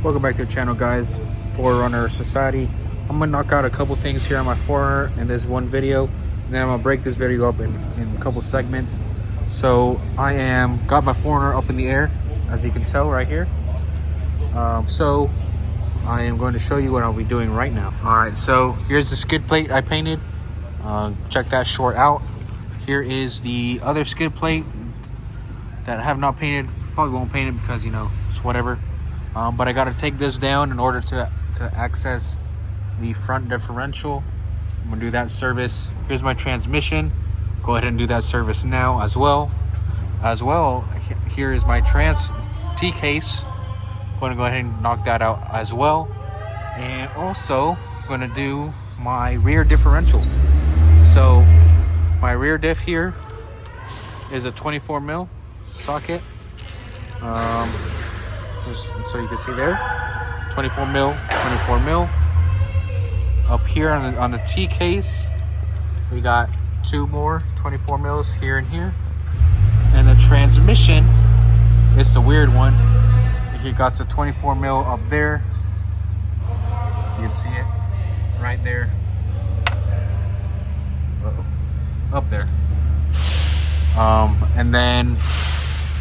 Welcome back to the channel, guys. Forerunner Society. I'm gonna knock out a couple things here on my Forerunner in this one video, and then I'm gonna break this video up in a couple segments. So I got my Forerunner up in the air, as you can tell right here. So I am going to show you what I'll be doing right now. All right, so here's the skid plate I painted. Check that short out. Here is the other skid plate that I have not painted. Probably won't paint it because, you know, it's whatever. But I got to take this down in order to access the front differential. I'm gonna do that service. Here's my transmission. Go ahead and do that service now as well. Here is my T case. Going to go ahead and knock that out as well. And also going to do my rear differential. So my rear diff here is a 24 mil socket. Just so you can see there, 24 mil. Up here on the T case, we got two more 24 mils here and here. And the transmission, it's the weird one. He got the 24 mil up there. You can see it right there. Up there. And then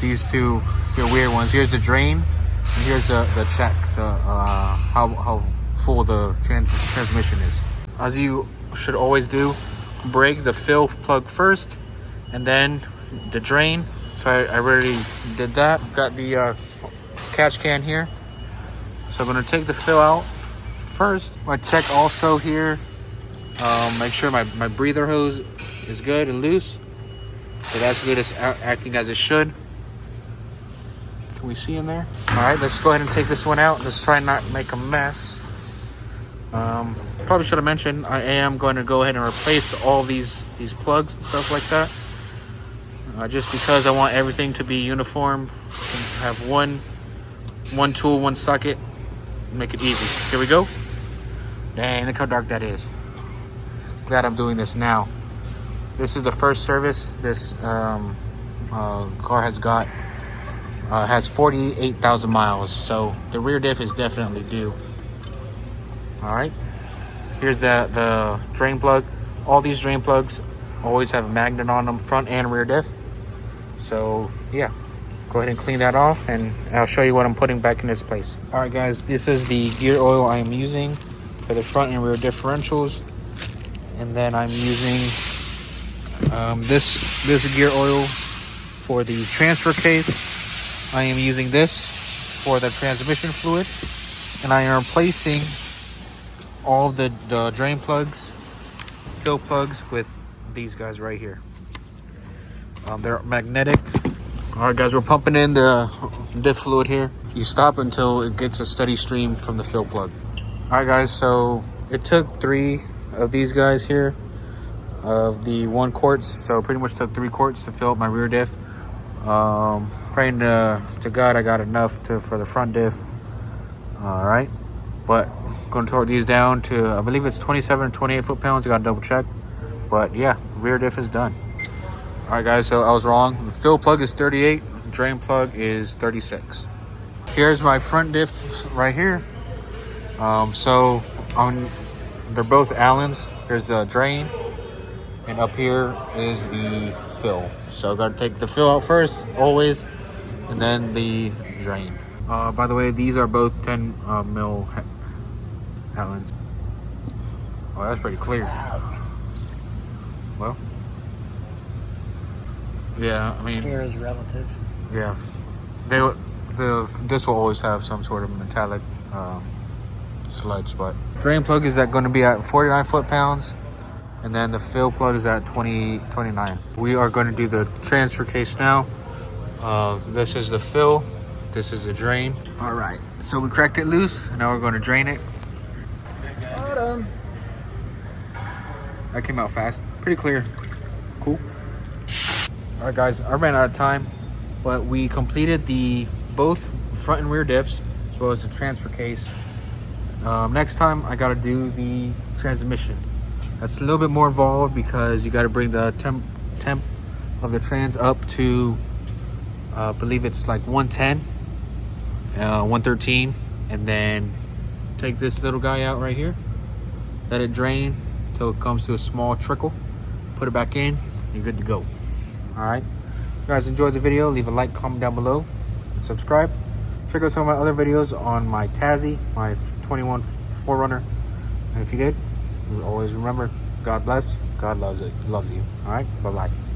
these two weird ones. Here's the drain, and here's the check, how full the transmission is. As you should always do, break the fill plug first, and then the drain. So I already did that. Got the catch can here. So I'm gonna take the fill out first. I check also here. Make sure my breather hose is good and loose. So that's good. It's acting as it should. Can we see in there? All right, let's go ahead and take this one out. Let's try not make a mess. Probably should have mentioned I am going to go ahead and replace all these plugs and stuff like that. Just because I want everything to be uniform. Have one tool, one socket. Make it easy. Here we go. Dang, look how dark that is. Glad I'm doing this now. This is the first service this car has got. Has 48,000 miles, so the rear diff is definitely due. All right, here's the drain plug. All these drain plugs always have a magnet on them, front and rear diff. So yeah, go ahead and clean that off, and I'll show you what I'm putting back in its place. All right, guys, this is the gear oil I am using for the front and rear differentials, and then I'm using this gear oil for the transfer case. I am using this for the transmission fluid, and I am replacing all of the drain plugs, fill plugs with these guys right here. They're magnetic. All right, guys, we're pumping in the diff fluid here. You stop until it gets a steady stream from the fill plug. All right, guys, so it took 3 of these guys here of the 1 quarts, so pretty much took 3 quarts to fill up my rear diff. Praying to God I got enough for the front diff. All right, but I'm going to torque these down to, I believe it's 27 or 28 foot-pounds. I got to double check, but yeah, rear diff is done. All right, guys, so I was wrong. The fill plug is 38, drain plug is 36. Here's my front diff right here. So they're both Allens. Here's the drain, and up here is the fill. So I got to take the fill out first, always, and then the drain. By the way, these are both 10 mil Allens. Oh, that's pretty clear. Well, yeah, I mean, clear is relative. Yeah, this will always have some sort of metallic sludge, but drain plug is going to be at 49 foot-pounds. And then the fill plug is at 29. We are going to do the transfer case now. This is the fill. This is the drain. All right, so we cracked it loose. Now we're going to drain it. That came out fast. Pretty clear. Cool. All right, guys, I ran out of time, but we completed both front and rear diffs, as well as the transfer case. Next time, I got to do the transmission. That's a little bit more involved because you got to bring the temp of the trans up to, I believe it's like 110, 113. and then take this little guy out right here. Let it drain till it comes to a small trickle. Put it back in, you're good to go. All right. If you guys enjoyed the video, leave a like, comment down below, and subscribe. Check out some of my other videos on my Tazie, my 21 4Runner. And if you did, always remember, God bless, God loves you. All right, bye-bye.